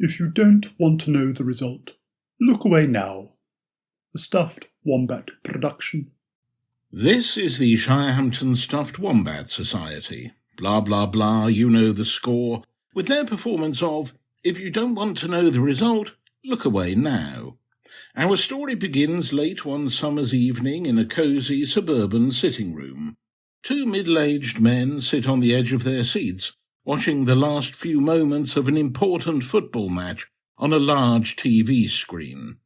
If you don't want to know the result, look away now. A Stuffed Wombat production. This is the Shirehampton Stuffed Wombat Society. Blah, blah, blah, you know the score. With their performance of If You Don't Want to Know the Result, Look Away Now. Our story begins late one summer's evening in a cosy suburban sitting room. Two middle-aged men sit on the edge of their seats, watching the last few moments of an important football match on a large TV screen.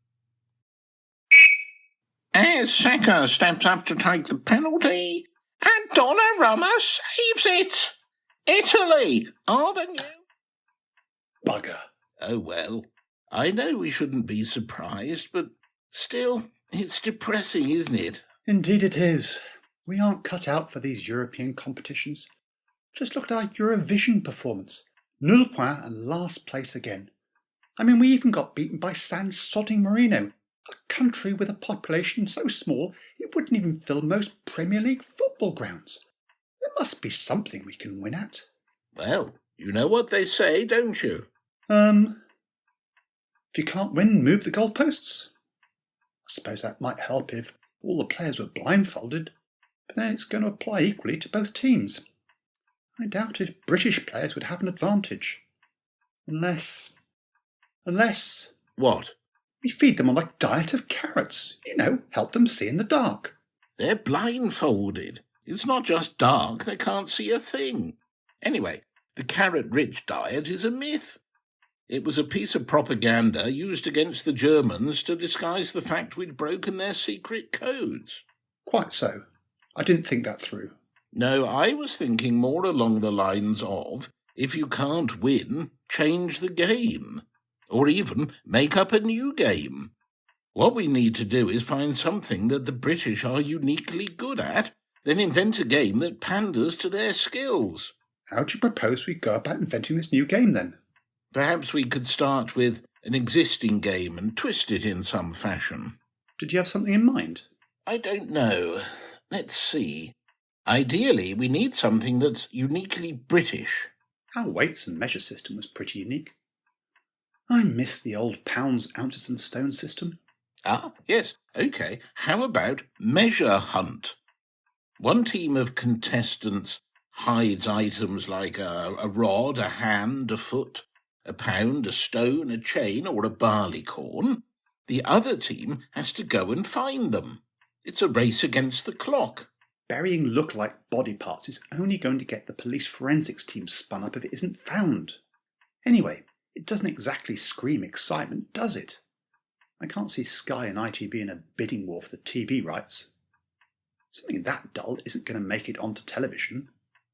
As Saka steps up to take the penalty, and Donnarumma saves it. Italy are the new... Bugger. Oh well, I know we shouldn't be surprised, but still, it's depressing, isn't it? Indeed it is. We aren't cut out for these European competitions. Just look at our Eurovision performance. 0 points and last place again. I mean, we even got beaten by San Marino, a country with a population so small it wouldn't even fill most Premier League football grounds. There must be something we can win at. Well, you know what they say, don't you? If you can't win, move the goalposts. I suppose that might help if all the players were blindfolded, but then it's going to apply equally to both teams. I doubt if British players would have an advantage. Unless... What? We feed them on a diet of carrots. You know, help them see in the dark. They're blindfolded. It's not just dark, they can't see a thing. Anyway, the carrot-rich diet is a myth. It was a piece of propaganda used against the Germans to disguise the fact we'd broken their secret codes. Quite so. I didn't think that through. No, I was thinking more along the lines of, if you can't win, change the game. Or even make up a new game. What we need to do is find something that the British are uniquely good at, then invent a game that panders to their skills. How do you propose we go about inventing this new game, then? Perhaps we could start with an existing game and twist it in some fashion. Did you have something in mind? I don't know. Let's see. Ideally, we need something that's uniquely British. Our weights and measure system was pretty unique. I miss the old pounds, ounces and stones system. Ah, yes, OK. How about Measure Hunt? One team of contestants hides items like a rod, a hand, a foot, a pound, a stone, a chain, or a barley corn. The other team has to go and find them. It's a race against the clock. Burying look-alike body parts is only going to get the police forensics team spun up if it isn't found. Anyway, it doesn't exactly scream excitement, does it? I can't see Sky and ITV in a bidding war for the TV rights. Something that dull isn't going to make it onto television.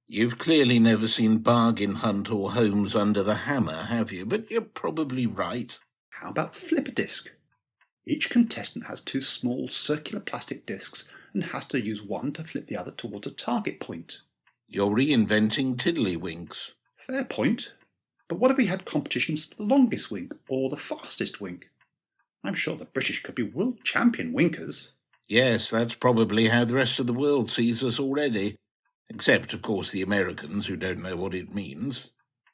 You've clearly never seen Bargain Hunt or Homes Under the Hammer, have you? But you're probably right. How about Flip-A-Disc? Each contestant has 2 small circular plastic discs and has to use one to flip the other towards a target point. You're reinventing Tiddlywinks. Fair point. But what if we had competitions for the longest wink or the fastest wink? I'm sure the British could be world champion winkers. Yes, that's probably how the rest of the world sees us already. Except, of course, the Americans who don't know what it means.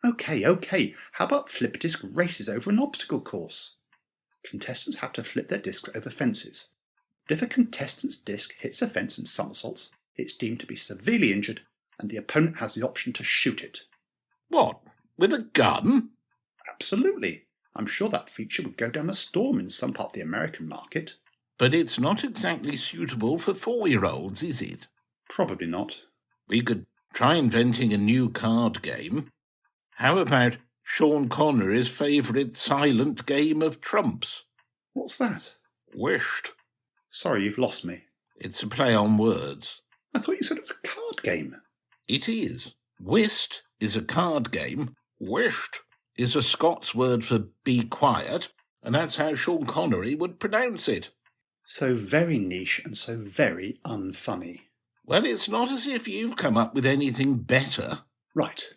OK. How about Flip-A-Disc races over an obstacle course? Contestants have to flip their discs over fences. But if a contestant's disc hits a fence and somersaults, it's deemed to be severely injured and the opponent has the option to shoot it. What? With a gun? Absolutely. I'm sure that feature would go down a storm in some part of the American market. But it's not exactly suitable for 4-year-olds, is it? Probably not. We could try inventing a new card game. How about Sean Connery's favourite silent game of trumps? What's that? Whist. Sorry, you've lost me. It's a play on words. I thought you said it was a card game. It is. Whist is a card game. Whist is a Scots word for be quiet, and that's how Sean Connery would pronounce it. So very niche and so very unfunny. Well, it's not as if you've come up with anything better. Right.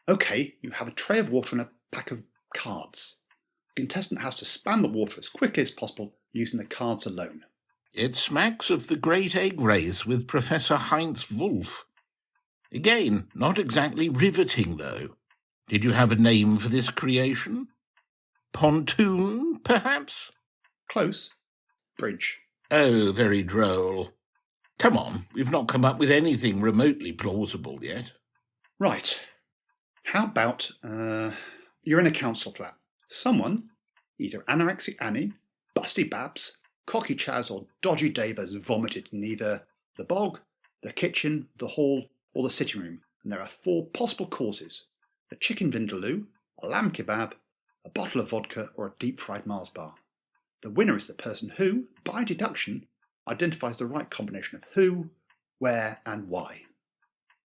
OK, you have a tray of water and a pack of cards. The contestant has to span the water as quickly as possible using the cards alone. It smacks of the Great Egg Race with Professor Heinz Wolff. Again, not exactly riveting, though. Did you have a name for this creation? Pontoon, perhaps? Close. Bridge. Oh, very droll. Come on, we've not come up with anything remotely plausible yet. Right. How about, you're in a council flat. Someone, either Anorexic Annie, Busty Babs, Cocky Chaz or Dodgy Dave has vomited in either the bog, the kitchen, the hall or the sitting room, and there are 4 possible causes: a chicken vindaloo, a lamb kebab, a bottle of vodka or a deep-fried Mars bar. The winner is the person who, by deduction, identifies the right combination of who, where and why.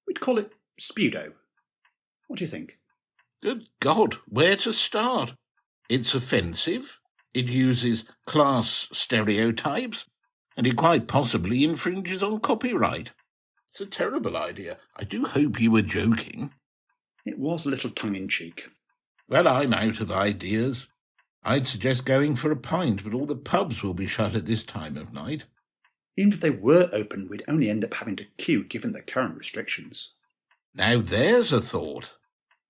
We'd call it Spudo. What do you think? Good God, where to start? It's offensive, it uses class stereotypes, and it quite possibly infringes on copyright. It's a terrible idea. I do hope you were joking. It was a little tongue-in-cheek. Well, I'm out of ideas. I'd suggest going for a pint, but all the pubs will be shut at this time of night. Even if they were open, we'd only end up having to queue given the current restrictions. Now there's a thought.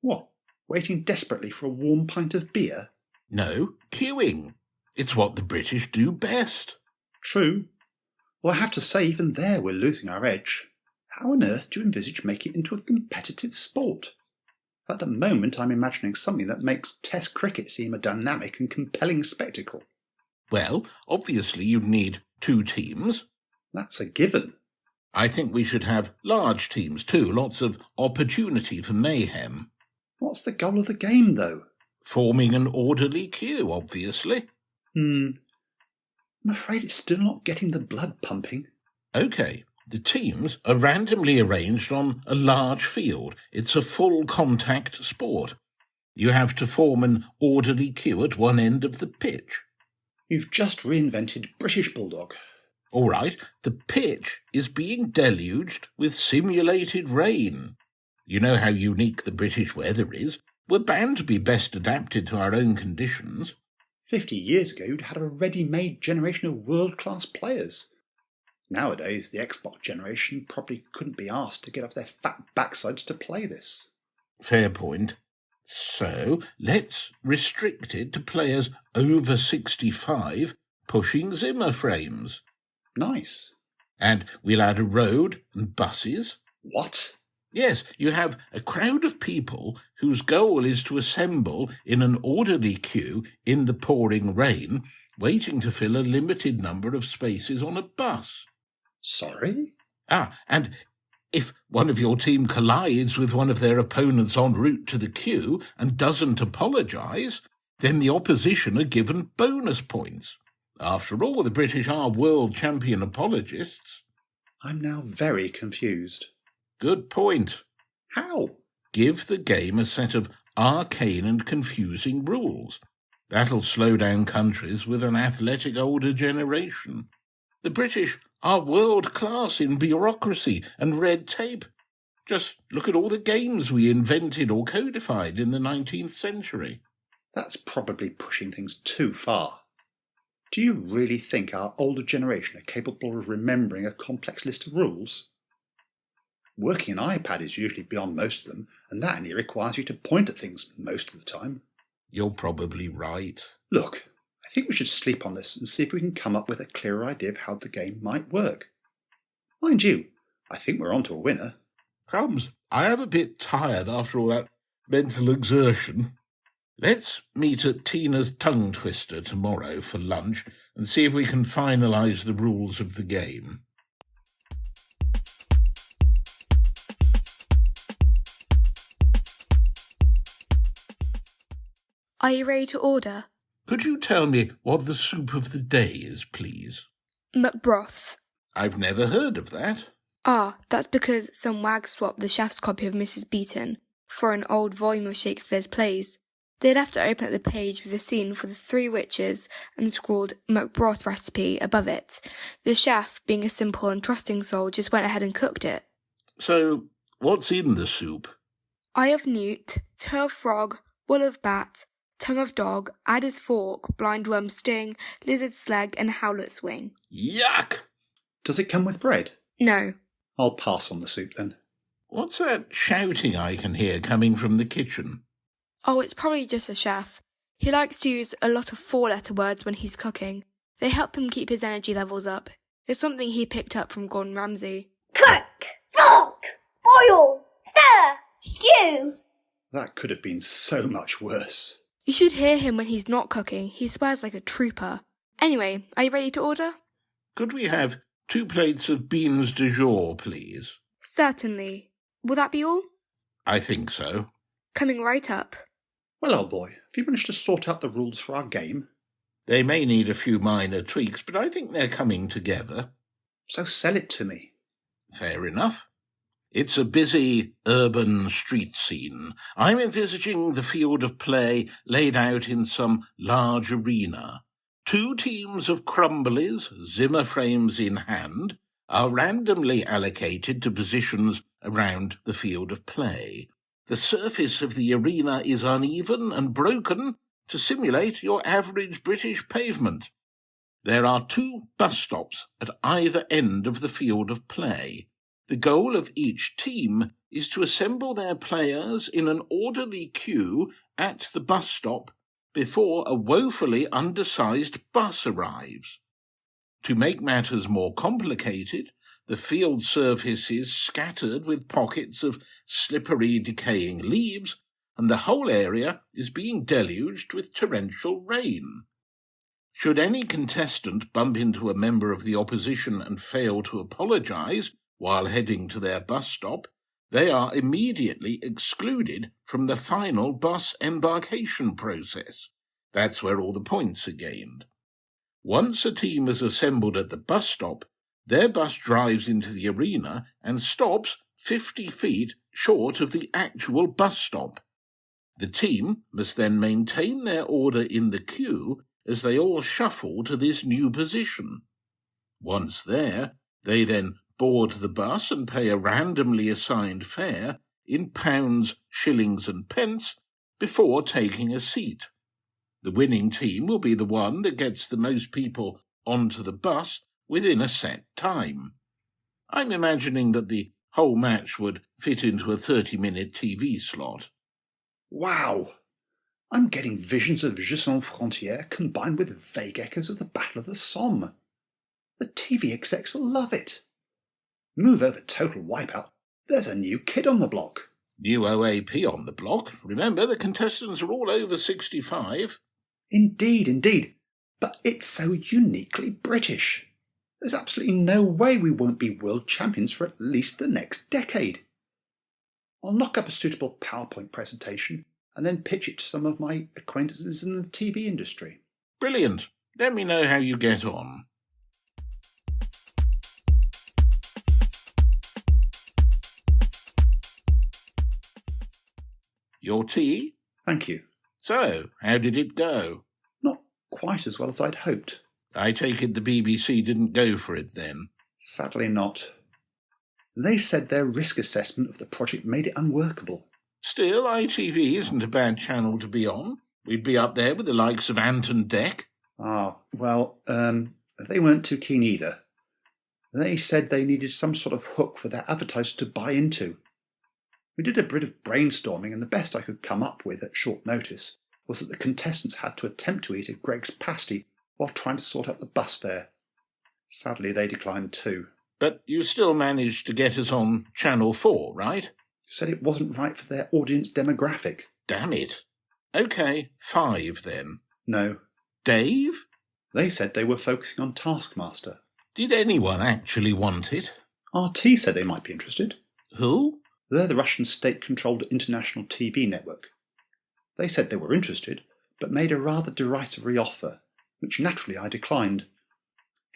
What? Waiting desperately for a warm pint of beer? No, queuing. It's what the British do best. True. Well, I have to say, even there we're losing our edge. How on earth do you envisage making it into a competitive sport? At the moment, I'm imagining something that makes Test cricket seem a dynamic and compelling spectacle. Well, obviously you'd need 2 teams. That's a given. I think we should have large teams too, lots of opportunity for mayhem. What's the goal of the game, though? Forming an orderly queue, obviously. I'm afraid it's still not getting the blood pumping. OK, the teams are randomly arranged on a large field. It's a full-contact sport. You have to form an orderly queue at one end of the pitch. You've just reinvented British Bulldog. All right, the pitch is being deluged with simulated rain. You know how unique the British weather is. We're bound to be best adapted to our own conditions. 50 years ago, you'd had a ready-made generation of world-class players. Nowadays, the Xbox generation probably couldn't be asked to get off their fat backsides to play this. Fair point. So, let's restrict it to players over 65 pushing Zimmer frames. Nice. And we'll add a road and buses. What? Yes, you have a crowd of people whose goal is to assemble in an orderly queue in the pouring rain, waiting to fill a limited number of spaces on a bus. Sorry? And if one of your team collides with one of their opponents en route to the queue and doesn't apologise, then the opposition are given bonus points. After all, the British are world champion apologists. I'm now very confused. Good point. How? Give the game a set of arcane and confusing rules. That'll slow down countries with an athletic older generation. The British are world-class in bureaucracy and red tape. Just look at all the games we invented or codified in the 19th century. That's probably pushing things too far. Do you really think our older generation are capable of remembering a complex list of rules? Working an iPad is usually beyond most of them, and that only requires you to point at things most of the time. You're probably right. Look, I think we should sleep on this and see if we can come up with a clearer idea of how the game might work. Mind you, I think we're on to a winner. Crumbs, I am a bit tired after all that mental exertion. Let's meet at Tina's Tongue Twister tomorrow for lunch and see if we can finalise the rules of the game. Are you ready to order? Could you tell me what the soup of the day is, please? McBroth. I've never heard of that. That's because some wag swapped the chef's copy of Mrs. Beeton for an old volume of Shakespeare's plays. They'd have to open up the page with a scene for the 3 witches and scrawled McBroth recipe above it. The chef, being a simple and trusting soul, just went ahead and cooked it. So, what's in the soup? Eye of newt, toe of frog, wool of bat, tongue of dog, adder's fork, blindworm's sting, lizard's leg, and howlet's wing. Yuck! Does it come with bread? No. I'll pass on the soup then. What's that shouting I can hear coming from the kitchen? Oh, it's probably just a chef. He likes to use a lot of four-letter words when he's cooking. They help him keep his energy levels up. It's something he picked up from Gordon Ramsay. Cook, flog, boil, stir, stew. That could have been so much worse. You should hear him when he's not cooking. He swears like a trooper. Anyway, are you ready to order? Could we have 2 plates of beans du jour, please? Certainly. Will that be all? I think so. Coming right up. Well, old boy, have you managed to sort out the rules for our game? They may need a few minor tweaks, but I think they're coming together. So sell it to me. Fair enough. It's a busy urban street scene. I'm envisaging the field of play laid out in some large arena. 2 teams of crumblies, Zimmer frames in hand, are randomly allocated to positions around the field of play. The surface of the arena is uneven and broken to simulate your average British pavement. There are 2 bus stops at either end of the field of play. The goal of each team is to assemble their players in an orderly queue at the bus stop before a woefully undersized bus arrives. To make matters more complicated, the field surface is scattered with pockets of slippery, decaying leaves, and the whole area is being deluged with torrential rain. Should any contestant bump into a member of the opposition and fail to apologise while heading to their bus stop, they are immediately excluded from the final bus embarkation process. That's where all the points are gained. Once a team is assembled at the bus stop, their bus drives into the arena and stops 50 feet short of the actual bus stop. The team must then maintain their order in the queue as they all shuffle to this new position. Once there, they then board the bus and pay a randomly assigned fare in pounds, shillings and pence before taking a seat. The winning team will be the one that gets the most people onto the bus within a set time. I'm imagining that the whole match would fit into a 30-minute TV slot. Wow! I'm getting visions of Jeux sans frontières combined with vague echoes of the Battle of the Somme. The TV execs will love it. Move over Total Wipeout. There's a new kid on the block. New OAP on the block. Remember, the contestants are all over 65. Indeed, indeed. But it's so uniquely British. There's absolutely no way we won't be world champions for at least the next decade. I'll knock up a suitable PowerPoint presentation and then pitch it to some of my acquaintances in the TV industry. Brilliant. Let me know how you get on. Your tea? Thank you. So, how did it go? Not quite as well as I'd hoped. I take it the BBC didn't go for it then? Sadly not. They said their risk assessment of the project made it unworkable. Still, ITV isn't a bad channel to be on. We'd be up there with the likes of Ant and Dec. They weren't too keen either. They said they needed some sort of hook for their advertisers to buy into. We did a bit of brainstorming, and the best I could come up with at short notice was that the contestants had to attempt to eat a Greg's pasty while trying to sort out the bus fare. Sadly, they declined too. But you still managed to get us on Channel 4, right? Said it wasn't right for their audience demographic. Damn it. OK, 5 then. No. Dave? They said they were focusing on Taskmaster. Did anyone actually want it? RT said they might be interested. Who? They're the Russian state-controlled international TV network. They said they were interested, but made a rather derisory offer, which naturally I declined.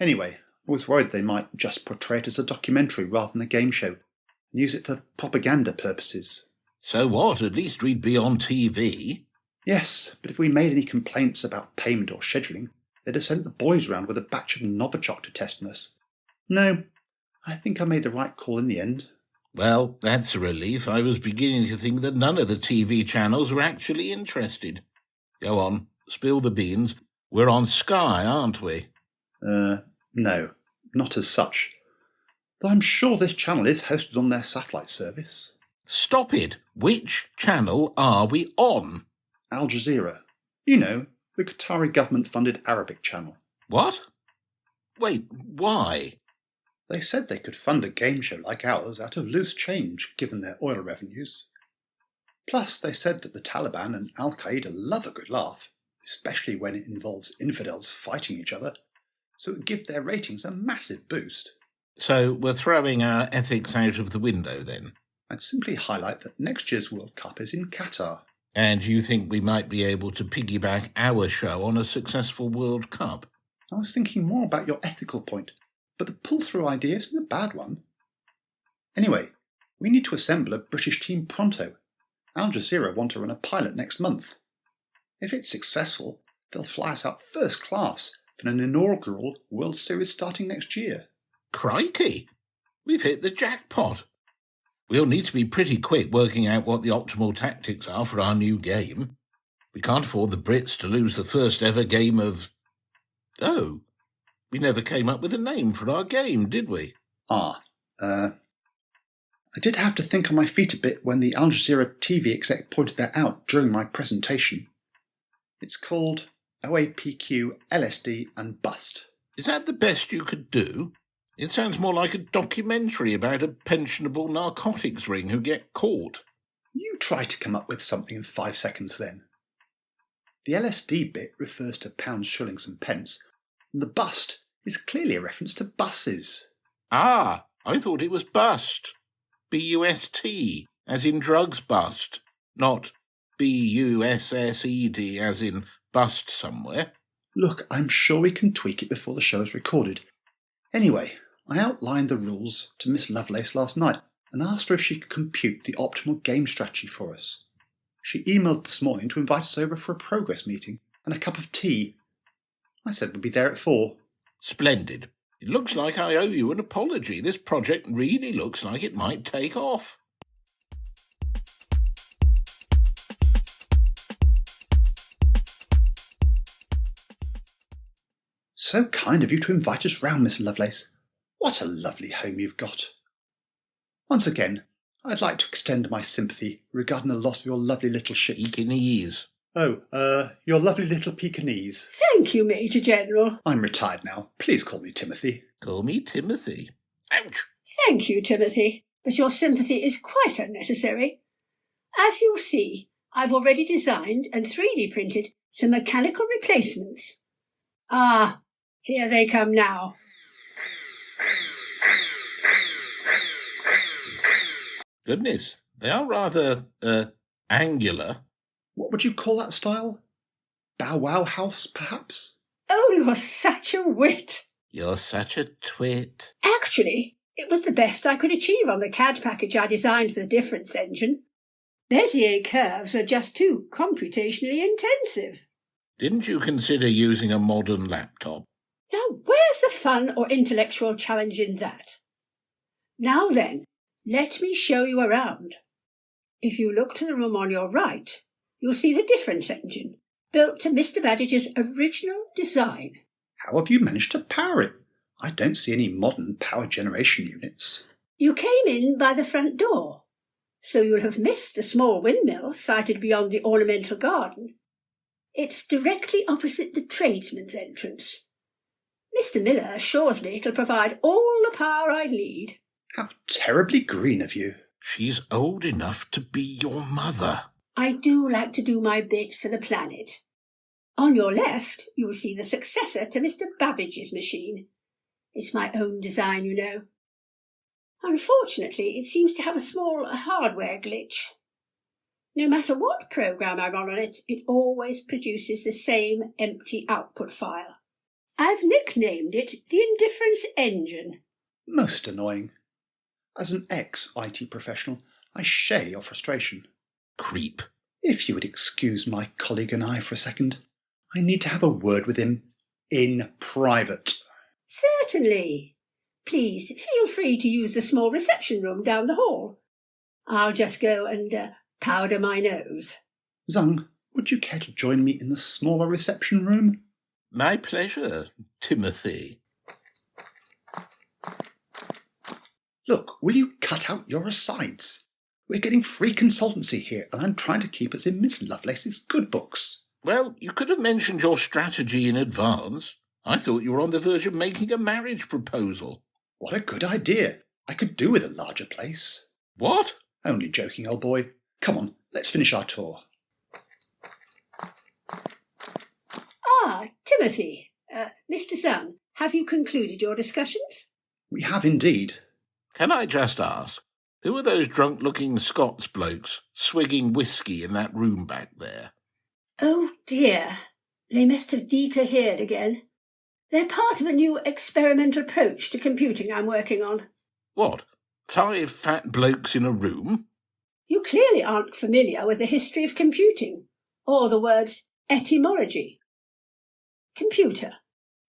Anyway, I was worried they might just portray it as a documentary rather than a game show, and use it for propaganda purposes. So what? At least we'd be on TV. Yes, but if we made any complaints about payment or scheduling, they'd have sent the boys round with a batch of Novichok to test on us. No, I think I made the right call in the end. Well, that's a relief. I was beginning to think that none of the TV channels were actually interested. Go on, spill the beans. We're on Sky, aren't we? No, not as such. Though I'm sure this channel is hosted on their satellite service. Stop it. Which channel are we on? Al Jazeera. You know, the Qatari government-funded Arabic channel. What? Wait, why? They said they could fund a game show like ours out of loose change, given their oil revenues. Plus, they said that the Taliban and Al-Qaeda love a good laugh, especially when it involves infidels fighting each other, so it would give their ratings a massive boost. So we're throwing our ethics out of the window then? I'd simply highlight that next year's World Cup is in Qatar. And you think we might be able to piggyback our show on a successful World Cup? I was thinking more about your ethical point, but the pull-through idea isn't a bad one. Anyway, we need to assemble a British team pronto. Al Jazeera want to run a pilot next month. If it's successful, they'll fly us out first class for an inaugural World Series starting next year. Crikey! We've hit the jackpot. We'll need to be pretty quick working out what the optimal tactics are for our new game. We can't afford the Brits to lose the first ever game of... Oh, we never came up with a name for our game, did we? I did have to think on my feet a bit when the Al Jazeera TV exec pointed that out during my presentation. It's called OAPQ, LSD and Bust. Is that the best you could do? It sounds more like a documentary about a pensionable narcotics ring who get caught. You try to come up with something in 5 seconds then. The LSD bit refers to pounds, shillings and pence, and the bust is clearly a reference to buses. Ah, I thought it was bust. B-U-S-T, as in drugs bust, not B-U-S-S-E-D, as in bust somewhere. Look, I'm sure we can tweak it before the show is recorded. Anyway, I outlined the rules to Miss Lovelace last night and asked her if she could compute the optimal game strategy for us. She emailed this morning to invite us over for a progress meeting and a cup of tea. I said we'd be there at 4. Splendid. It looks like I owe you an apology. This project really looks like it might take off. So kind of you to invite us round, Miss Lovelace. What a lovely home you've got. Once again, I'd like to extend my sympathy regarding the loss of your lovely little ships. Pekingese. Your lovely little Pekingese. Thank you, Major General. I'm retired now. Please call me Timothy. Call me Timothy. Ouch! Thank you, Timothy, but your sympathy is quite unnecessary. As you'll see, I've already designed and 3D printed some mechanical replacements. Ah, here they come now. Goodness, they are rather, angular. What would you call that style? Bow Wow House, perhaps? Oh, you're such a wit. You're such a twit. Actually, it was the best I could achieve on the CAD package I designed for the difference engine. Bezier curves were just too computationally intensive. Didn't you consider using a modern laptop? Now, where's the fun or intellectual challenge in that? Now then, let me show you around. If you look to the room on your right, you'll see the difference engine, built to Mr. Baddage's original design. How have you managed to power it? I don't see any modern power generation units. You came in by the front door, so you'll have missed the small windmill sited beyond the ornamental garden. It's directly opposite the tradesman's entrance. Mr. Miller assures me it'll provide all the power I need. How terribly green of you. She's old enough to be your mother. I do like to do my bit for the planet. On your left, you'll see the successor to Mr. Babbage's machine. It's my own design, you know. Unfortunately, it seems to have a small hardware glitch. No matter what program I run on it, it always produces the same empty output file. I've nicknamed it the Indifference Engine. Most annoying. As an ex-IT professional, I share your frustration. Creep. If you would excuse my colleague and I for a second, I need to have a word with him in private. Certainly. Please feel free to use the small reception room down the hall. I'll just go and powder my nose. Zung, would you care to join me in the smaller reception room? My pleasure, Timothy. Look, will you cut out your asides? We're getting free consultancy here, and I'm trying to keep us in Miss Lovelace's good books. Well, you could have mentioned your strategy in advance. I thought you were on the verge of making a marriage proposal. What a good idea. I could do with a larger place. What? Only joking, old boy. Come on, let's finish our tour. Ah, Timothy. Mr. Zung, have you concluded your discussions? We have indeed. Can I just ask, who are those drunk-looking Scots blokes swigging whiskey in that room back there? Oh dear, they must have decohered again. They're part of a new experimental approach to computing I'm working on. What, 5 fat blokes in a room? You clearly aren't familiar with the history of computing, or the word's etymology. Computer,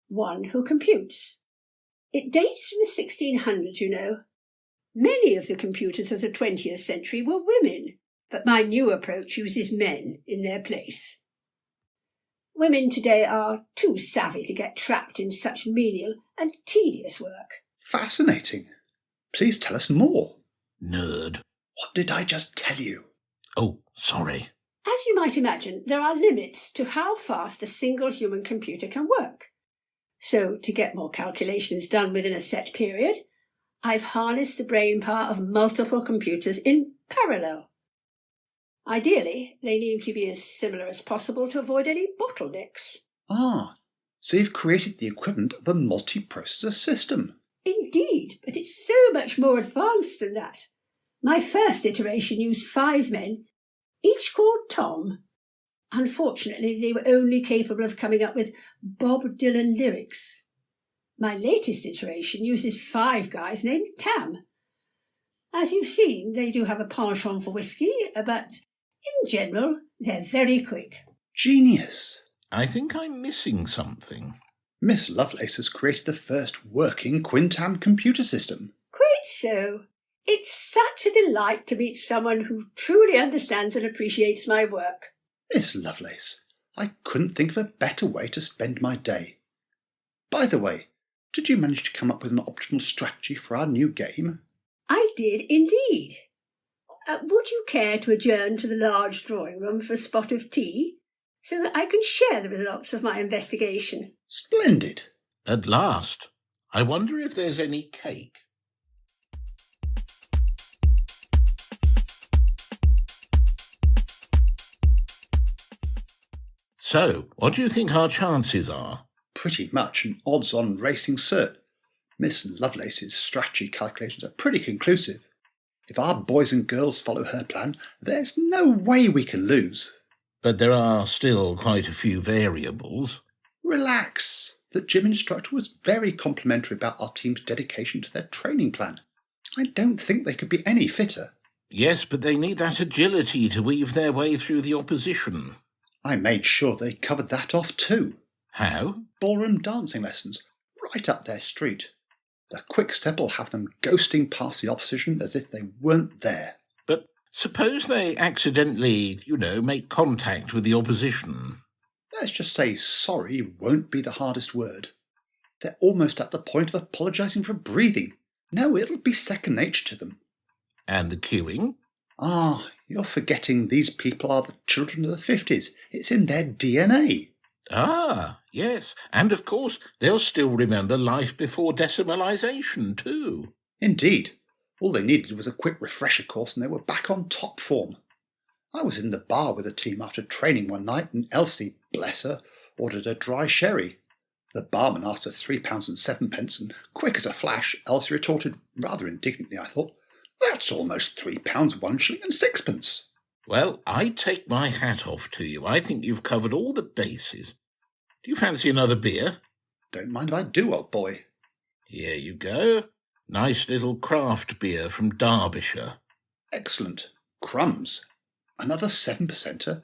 one who computes. It dates from the 1600s, you know. Many of the computers of the 20th century were women, but my new approach uses men in their place. Women today are too savvy to get trapped in such menial and tedious work. Fascinating. Please tell us more. Nerd. What did I just tell you? Oh, sorry. As you might imagine, there are limits to how fast a single human computer can work. So, to get more calculations done within a set period, I've harnessed the brain power of multiple computers in parallel. Ideally, they need to be as similar as possible to avoid any bottlenecks. Ah, so you've created the equivalent of a multiprocessor system. Indeed, but it's so much more advanced than that. My first iteration used 5 men, each called Tom. Unfortunately, they were only capable of coming up with Bob Dylan lyrics. My latest iteration uses 5 guys named Tam. As you've seen, they do have a penchant for whiskey, but in general, they're very quick. Genius. I think I'm missing something. Miss Lovelace has created the first working Quintam computer system. Quite so. It's such a delight to meet someone who truly understands and appreciates my work. Miss Lovelace, I couldn't think of a better way to spend my day. By the way, did you manage to come up with an optimal strategy for our new game? I did indeed. Would you care to adjourn to the large drawing room for a spot of tea, so that I can share the results of my investigation? Splendid. At last. I wonder if there's any cake. So, what do you think our chances are? Pretty much an odds-on racing cert. Miss Lovelace's strategy calculations are pretty conclusive. If our boys and girls follow her plan, there's no way we can lose. But there are still quite a few variables. Relax. The gym instructor was very complimentary about our team's dedication to their training plan. I don't think they could be any fitter. Yes, but they need that agility to weave their way through the opposition. I made sure they covered that off too. How? Ballroom dancing lessons, right up their street. The quick step will have them ghosting past the opposition as if they weren't there. But suppose they accidentally, make contact with the opposition. Let's just say sorry won't be the hardest word. They're almost at the point of apologising for breathing. No, it'll be second nature to them. And the queuing? Ah, you're forgetting these people are the children of the 50s. It's in their DNA. Ah, yes. And of course, they'll still remember life before decimalisation too. Indeed. All they needed was a quick refresher course and they were back on top form. I was in the bar with the team after training one night and Elsie, bless her, ordered a dry sherry. The barman asked her £3.07 and quick as a flash, Elsie retorted, rather indignantly I thought, "That's almost £3, 1 shilling and 6pence." Well, I take my hat off to you. I think you've covered all the bases. Do you fancy another beer? Don't mind if I do, old boy. Here you go. Nice little craft beer from Derbyshire. Excellent. Crumbs. Another 7%er?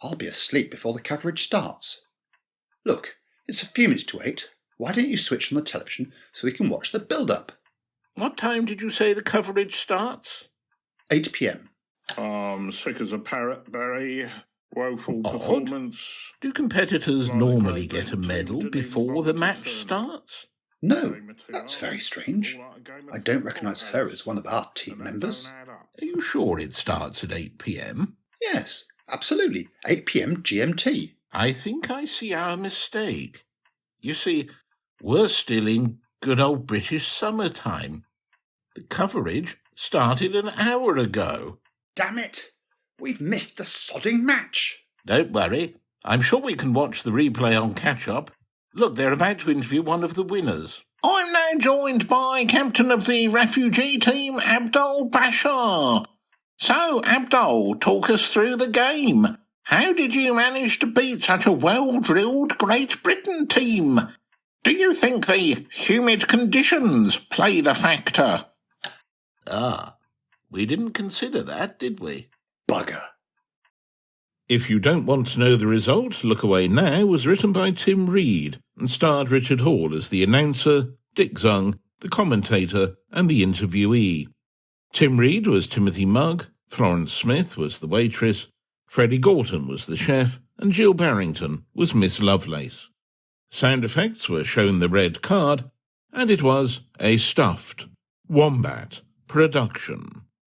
I'll be asleep before the coverage starts. Look, it's a few minutes to 8. Why don't you switch on the television so we can watch the build-up? What time did you say the coverage starts? 8 p.m. Sick as a parrot, Barry. Woeful Odd. performance. Do competitors normally get a medal before the match starts? No, that's very strange. I don't recognise her as one of our team members. Are you sure it starts at 8 p.m? Yes, absolutely. 8 p.m. GMT. I think I see our mistake. You see, we're still in good old British summertime. The coverage started an hour ago. Damn it! We've missed the sodding match. Don't worry. I'm sure we can watch the replay on catch-up. Look, they're about to interview one of the winners. I'm now joined by captain of the refugee team, Abdul Bashar. So, Abdul, talk us through the game. How did you manage to beat such a well-drilled Great Britain team? Do you think the humid conditions played a factor? We didn't consider that, did we? Bugger. If You Don't Want to Know the Result, Look Away Now was written by Tim Reed and starred Richard Hall as the announcer, Dick Zung, the commentator and the interviewee. Tim Reed was Timothy Mugg, Florence Smith was the waitress, Freddie Gorton was the chef, and Jill Barrington was Miss Lovelace. Sound effects were Shown the Red Card, and it was a stuffed wombat production.